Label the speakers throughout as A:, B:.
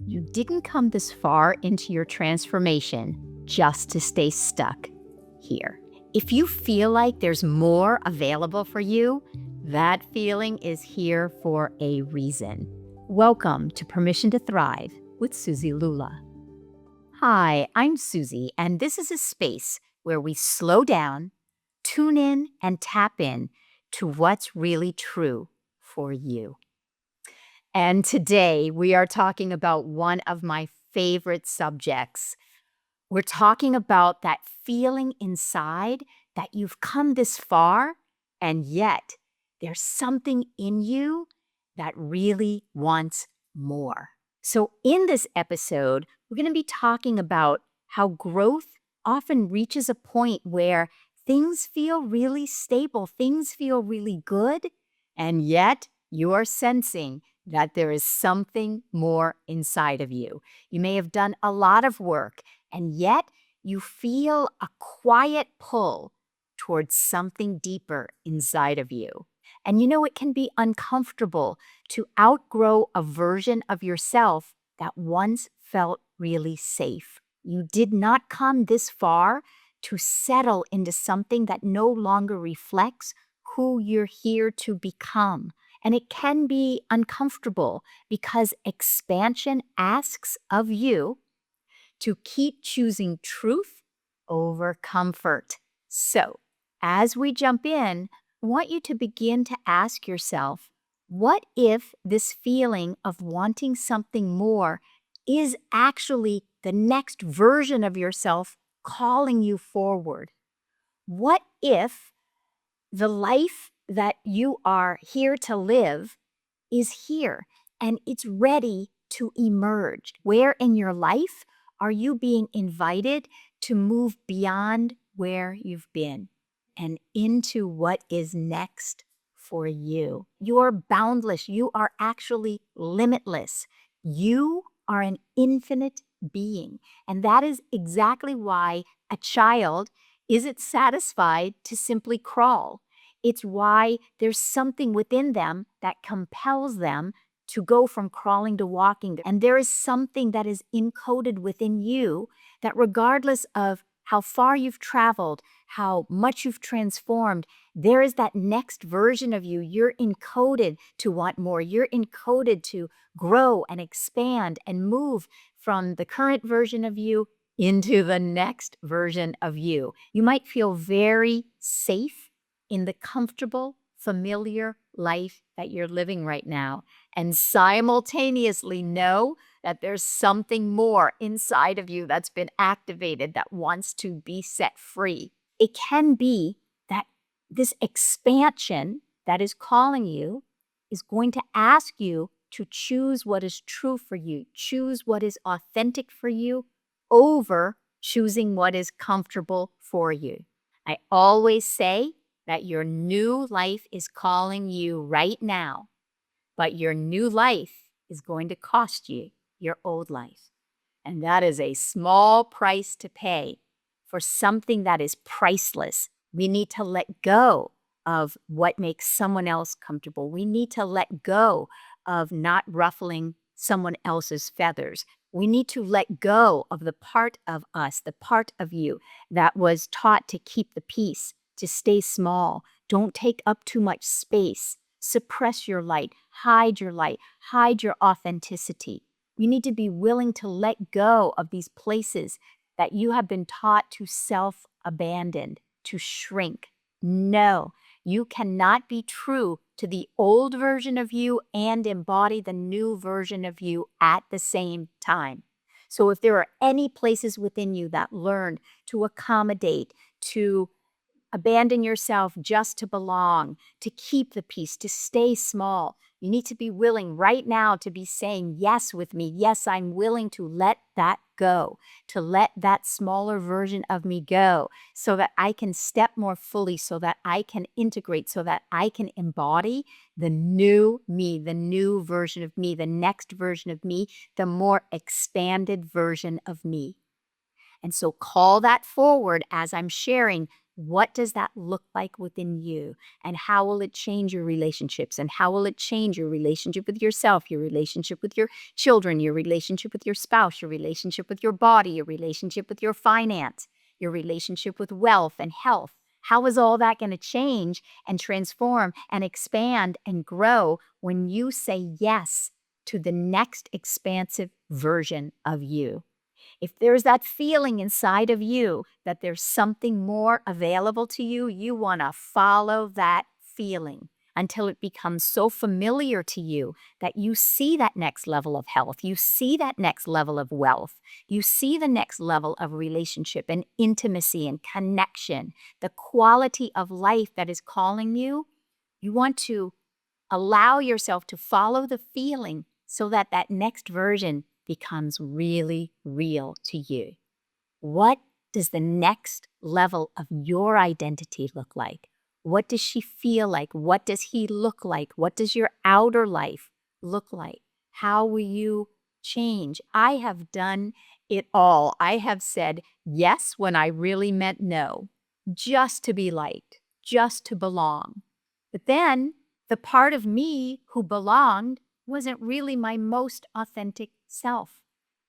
A: You didn't come this far into your transformation just to stay stuck here. If you feel like there's more available for you, that feeling is here for a reason. Welcome to Permission to Thrive with Suzi Lula. Hi, I'm Suzi, and this is a space where we slow down, tune in, and tap in to what's really true for you. And today we are talking about one of my favorite subjects. We're talking about that feeling inside that you've come this far, and yet there's something in you that really wants more. So, in this episode, we're going to be talking about how growth often reaches a point where things feel really stable, things feel really good, and yet you are sensing that there is something more inside of you. You may have done a lot of work, and yet you feel a quiet pull towards something deeper inside of you. And you know, it can be uncomfortable to outgrow a version of yourself that once felt really safe. You did not come this far to settle into something that no longer reflects who you're here to become. And it can be uncomfortable because expansion asks of you to keep choosing truth over comfort. So, as we jump in, I want you to begin to ask yourself, what if this feeling of wanting something more is actually the next version of yourself calling you forward? What if the life that you are here to live is here and it's ready to emerge? Where in your life are you being invited to move beyond where you've been and into what is next for you? You're boundless. You are actually limitless. You are an infinite being. And that is exactly why a child isn't satisfied to simply crawl. It's why there's something within them that compels them to go from crawling to walking. And there is something that is encoded within you that, regardless of how far you've traveled, how much you've transformed, there is that next version of you. You're encoded to want more. You're encoded to grow and expand and move from the current version of you into the next version of you. You might feel very safe in the comfortable, familiar life that you're living right now, and simultaneously know that there's something more inside of you that's been activated that wants to be set free. It can be that this expansion that is calling you is going to ask you to choose what is true for you, choose what is authentic for you over choosing what is comfortable for you. I always say that your new life is calling you right now, but your new life is going to cost you your old life. And that is a small price to pay for something that is priceless. We need to let go of what makes someone else comfortable. We need to let go of not ruffling someone else's feathers. We need to let go of the part of us, the part of you that was taught to keep the peace, to stay small. Don't take up too much space. Suppress your light, hide your authenticity. You need to be willing to let go of these places that you have been taught to self-abandon, to shrink. No, you cannot be true to the old version of you and embody the new version of you at the same time. So if there are any places within you that learn to accommodate, to abandon yourself just to belong, to keep the peace, to stay small, you need to be willing right now to be saying yes with me. Yes, I'm willing to let that go, to let that smaller version of me go so that I can step more fully, so that I can integrate, so that I can embody the new me, the new version of me, the next version of me, the more expanded version of me. And so call that forward as I'm sharing What does that look like within you? And how will it change your relationships? And how will it change your relationship with yourself, your relationship with your children, your relationship with your spouse, your relationship with your body, your relationship with your finance, your relationship with wealth and health? How is all that going to change and transform and expand and grow when you say yes to the next expansive version of you? If there's that feeling inside of you that there's something more available to you, you want to follow that feeling until it becomes so familiar to you that you see that next level of health, you see that next level of wealth, you see the next level of relationship and intimacy and connection, the quality of life that is calling you. You want to allow yourself to follow the feeling so that that next version becomes really real to you. What does the next level of your identity look like? What does she feel like? What does he look like? What does your outer life look like? How will you change? I have done it all. I have said yes when I really meant no, just to be liked, just to belong. But then the part of me who belonged wasn't really my most authentic self.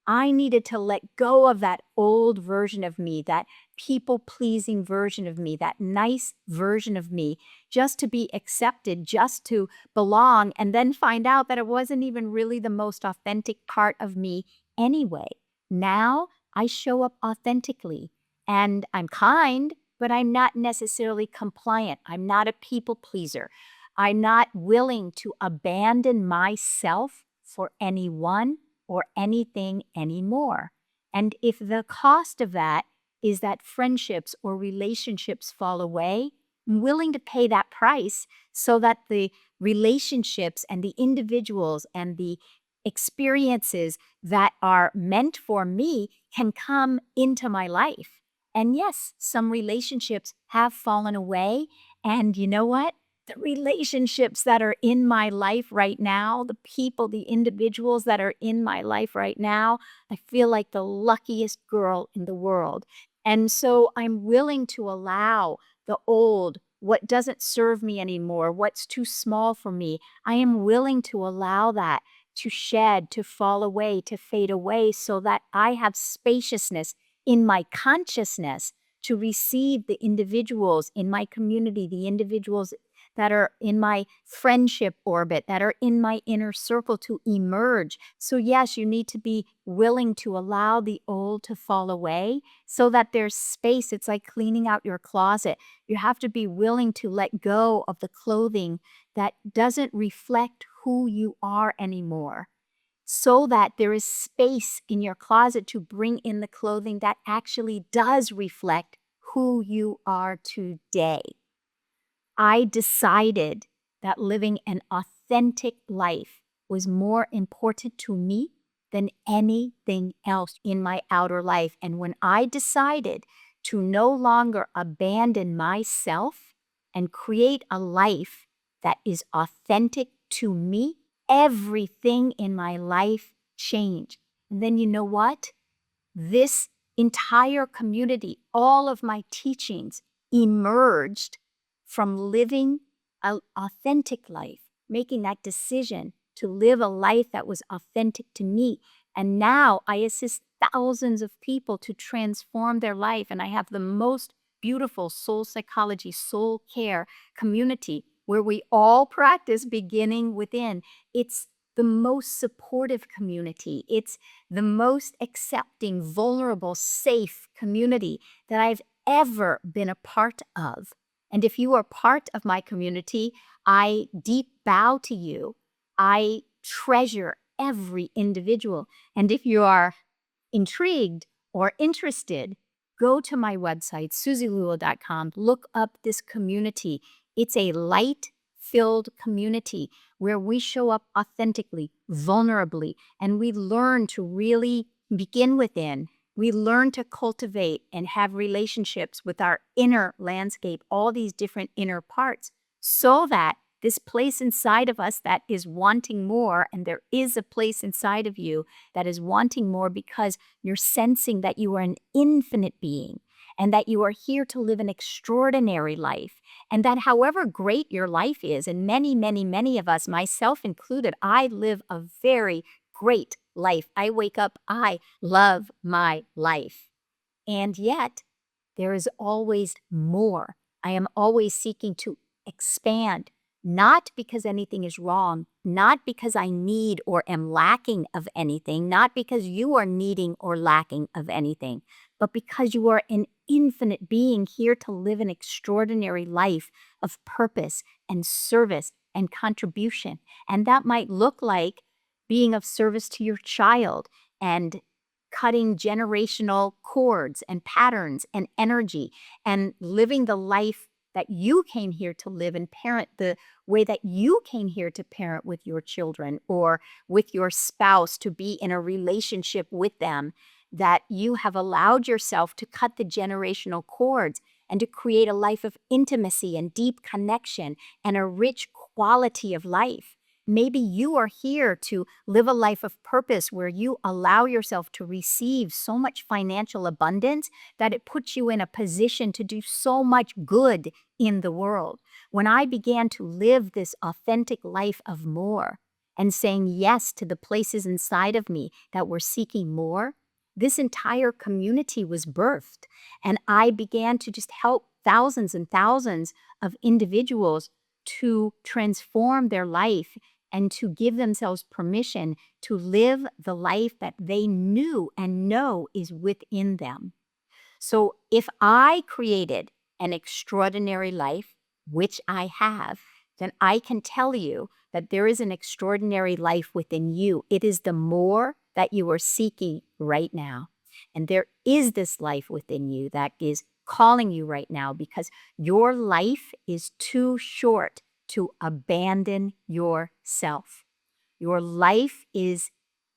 A: I needed to let go of that old version of me, that people pleasing version of me, that nice version of me, just to be accepted, just to belong, and then find out that it wasn't even really the most authentic part of me anyway. Now I show up authentically and I'm kind, but I'm not necessarily compliant. I'm not a people pleaser. I'm not willing to abandon myself for anyone or anything anymore. And if the cost of that is that friendships or relationships fall away, I'm willing to pay that price so that the relationships and the individuals and the experiences that are meant for me can come into my life. And yes, some relationships have fallen away. And you know what? The relationships that are in my life right now, the people, the individuals that are in my life right now, I feel like the luckiest girl in the world. And so I'm willing to allow the old, what doesn't serve me anymore, what's too small for me. I am willing to allow that to shed, to fall away, to fade away so that I have spaciousness in my consciousness to receive the individuals in my community, the individuals that are in my friendship orbit, that are in my inner circle to emerge. So, yes, you need to be willing to allow the old to fall away so that there's space. It's like cleaning out your closet. You have to be willing to let go of the clothing that doesn't reflect who you are anymore, so that there is space in your closet to bring in the clothing that actually does reflect who you are today. I decided that living an authentic life was more important to me than anything else in my outer life. And when I decided to no longer abandon myself and create a life that is authentic to me, everything in my life changed. And then you know what? This entire community, all of my teachings emerged from living an authentic life, making that decision to live a life that was authentic to me. And now I assist thousands of people to transform their life. And I have the most beautiful soul psychology, soul care community where we all practice beginning within. It's the most supportive community. It's the most accepting, vulnerable, safe community that I've ever been a part of. And if you are part of my community, I deep bow to you. I treasure every individual. And if you are intrigued or interested, go to my website, SuziLula.com. Look up this community. It's a light-filled community where we show up authentically, vulnerably, and we learn to really begin within. We learn to cultivate and have relationships with our inner landscape, all these different inner parts, so that this place inside of us that is wanting more, and there is a place inside of you that is wanting more because you're sensing that you are an infinite being and that you are here to live an extraordinary life, and that however great your life is, and many, many, many of us, myself included, I live a very great life. I wake up, I love my life. And yet, there is always more. I am always seeking to expand, not because anything is wrong, not because I need or am lacking of anything, not because you are needing or lacking of anything, but because you are an infinite being here to live an extraordinary life of purpose and service and contribution. And that might look like being of service to your child and cutting generational cords and patterns and energy and living the life that you came here to live and parent the way that you came here to parent with your children or with your spouse, to be in a relationship with them, that you have allowed yourself to cut the generational cords and to create a life of intimacy and deep connection and a rich quality of life. Maybe you are here to live a life of purpose where you allow yourself to receive so much financial abundance that it puts you in a position to do so much good in the world. When I began to live this authentic life of more and saying yes to the places inside of me that were seeking more, this entire community was birthed. And I began to just help thousands and thousands of individuals to transform their life and to give themselves permission to live the life that they knew and know is within them. So if I created an extraordinary life, which I have, then I can tell you that there is an extraordinary life within you. It is the more that you are seeking right now. And there is this life within you that is calling you right now, because your life is too short to abandon yourself. Your life is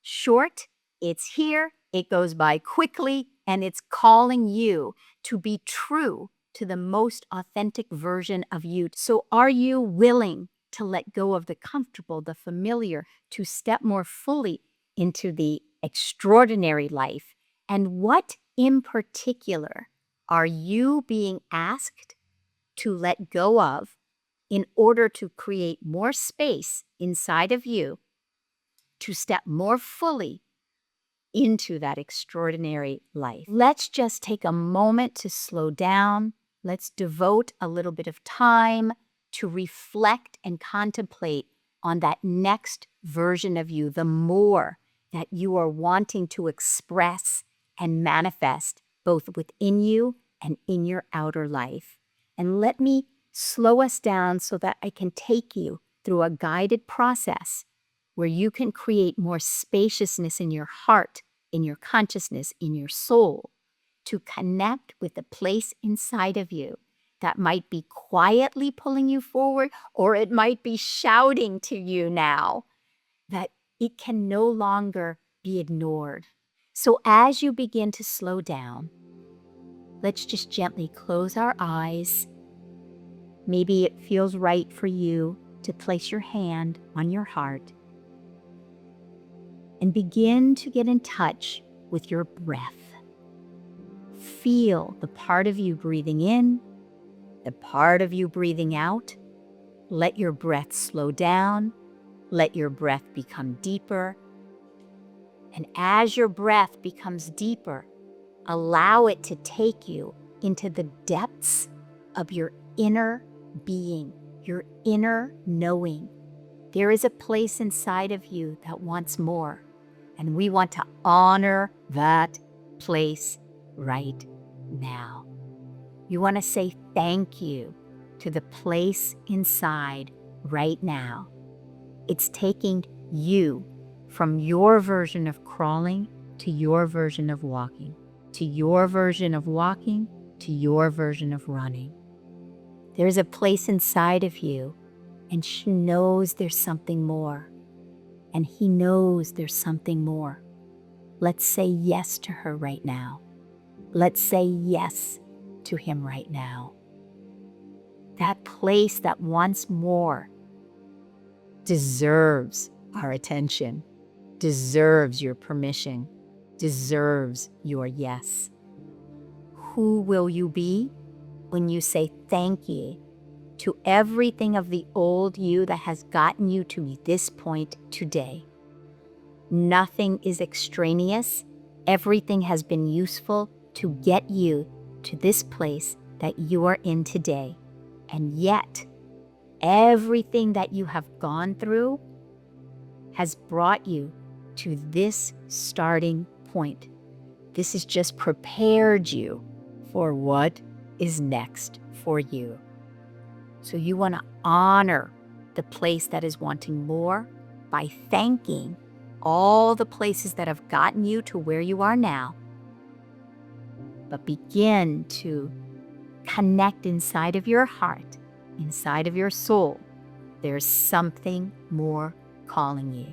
A: short, it's here, it goes by quickly, and it's calling you to be true to the most authentic version of you. So are you willing to let go of the comfortable, the familiar, to step more fully into the extraordinary life? And what in particular are you being asked to let go of in order to create more space inside of you to step more fully into that extraordinary life? Let's just take a moment to slow down. Let's devote a little bit of time to reflect and contemplate on that next version of you, the more that you are wanting to express and manifest both within you and in your outer life. And let me slow us down so that I can take you through a guided process where you can create more spaciousness in your heart, in your consciousness, in your soul, to connect with the place inside of you that might be quietly pulling you forward, or it might be shouting to you now that it can no longer be ignored. So as you begin to slow down, let's just gently close our eyes. Maybe it feels right for you to place your hand on your heart and begin to get in touch with your breath. Feel the part of you breathing in, the part of you breathing out. Let your breath slow down. Let your breath become deeper. And as your breath becomes deeper, allow it to take you into the depths of your inner being, your inner knowing. There is a place inside of you that wants more, and we want to honor that place right now. You want to say thank you to the place inside right now. It's taking you from your version of crawling to your version of walking, to your version of walking, to your version of running. There's a place inside of you, and she knows there's something more, and he knows there's something more. Let's say yes to her right now. Let's say yes to him right now. That place that wants more deserves our attention, deserves your permission, deserves your yes. Who will you be when you say thank you to everything of the old you that has gotten you to this point today? Nothing is extraneous. Everything has been useful to get you to this place that you are in today. And yet, everything that you have gone through has brought you to this starting point. This has just prepared you for what is next for you. So you want to honor the place that is wanting more by thanking all the places that have gotten you to where you are now. But begin to connect inside of your heart, inside of your soul. There's something more calling you.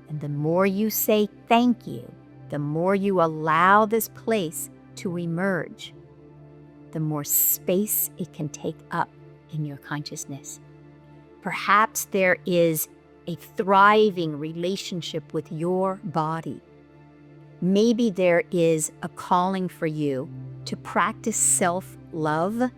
A: And the more you say thank you, the more you allow this place to emerge, the more space it can take up in your consciousness. Perhaps there is a thriving relationship with your body. Maybe there is a calling for you to practice self-love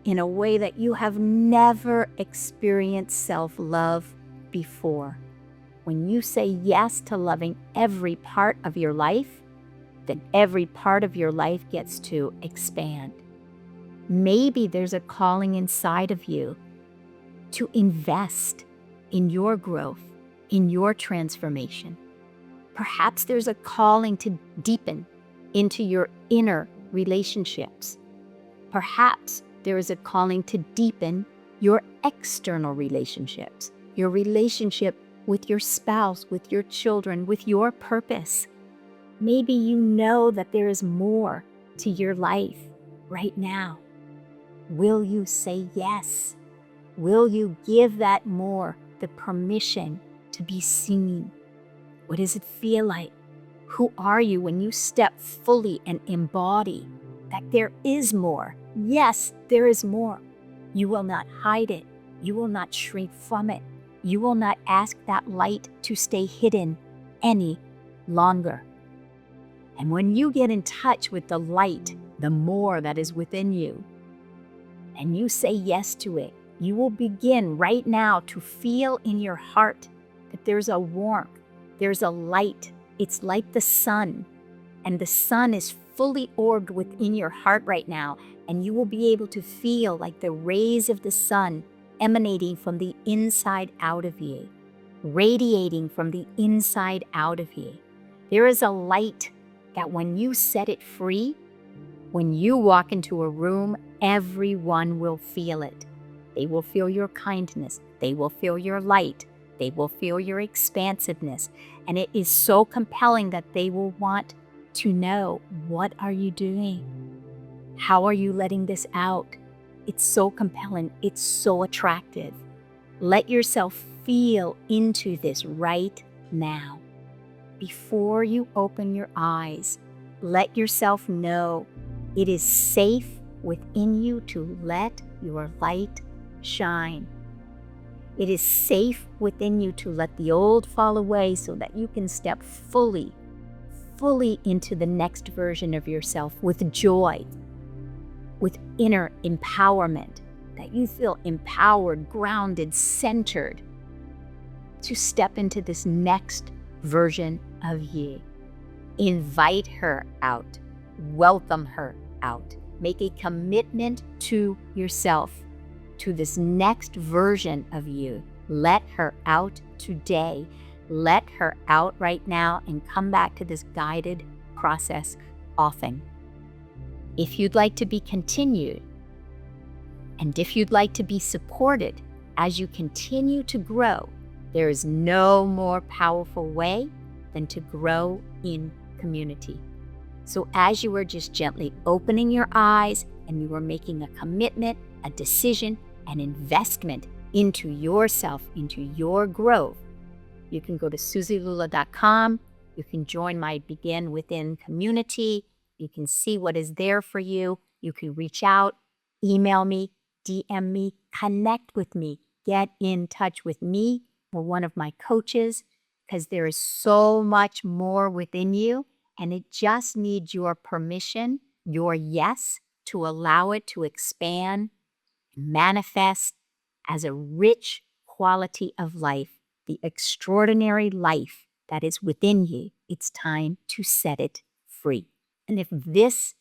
A: in a way that you have never experienced self-love before. When you say yes to loving every part of your life, then every part of your life gets to expand. Maybe there's a calling inside of you to invest in your growth, in your transformation. Perhaps there's a calling to deepen into your inner relationships. Perhaps there is a calling to deepen your external relationships, your relationship with your spouse, with your children, with your purpose. Maybe you know that there is more to your life right now. Will you say yes? Will you give that more the permission to be seen? What does it feel like? Who are you when you step fully and embody that there is more? Yes, there is more. You will not hide it. You will not shrink from it. You will not ask that light to stay hidden any longer. And when you get in touch with the light, the more that is within you, and you say yes to it, you will begin right now to feel in your heart that there's a warmth, there's a light. It's like the sun, and the sun is fully orbed within your heart right now, and you will be able to feel like the rays of the sun emanating from the inside out of you, radiating from the inside out of you. There is a light that when you set it free, when you walk into a room, everyone will feel it. They will feel your kindness. They will feel your light. They will feel your expansiveness. And it is so compelling that they will want to know, what are you doing? How are you letting this out? It's so compelling. It's so attractive. Let yourself feel into this right now. Before you open your eyes, let yourself know it is safe within you to let your light shine. It is safe within you to let the old fall away so that you can step fully into the next version of yourself with joy, with inner empowerment, that you feel empowered, grounded, centered to step into this next version of you. Invite her out. Welcome her out. Make a commitment to yourself, to this next version of you. Let her out today. Let her out right now and come back to this guided process often. If you'd like to be continued, and if you'd like to be supported as you continue to grow, there is no more powerful way than to grow in community. So as you are just gently opening your eyes and you are making a commitment, a decision, an investment into yourself, into your growth, you can go to SuziLula.com. You can join my Begin Within community. You can see what is there for you. You can reach out, email me, DM me, connect with me, get in touch with me or one of my coaches, because there is so much more within you, and it just needs your permission, your yes, to allow it to expand, manifest as a rich quality of life, the extraordinary life that is within you. It's time to set it free. And if this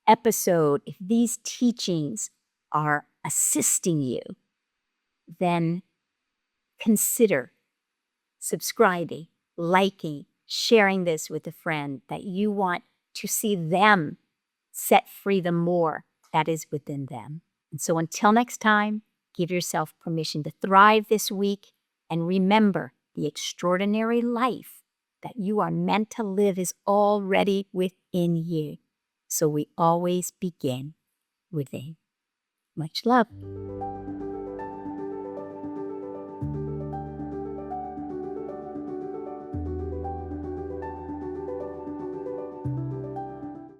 A: episode, if these teachings are assisting you, then consider subscribing, liking, sharing this with a friend that you want to see them set free the more that is within them. And so until next time, give yourself permission to thrive this week, and remember the extraordinary life that you are meant to live is already within you. So we always begin within. Much love.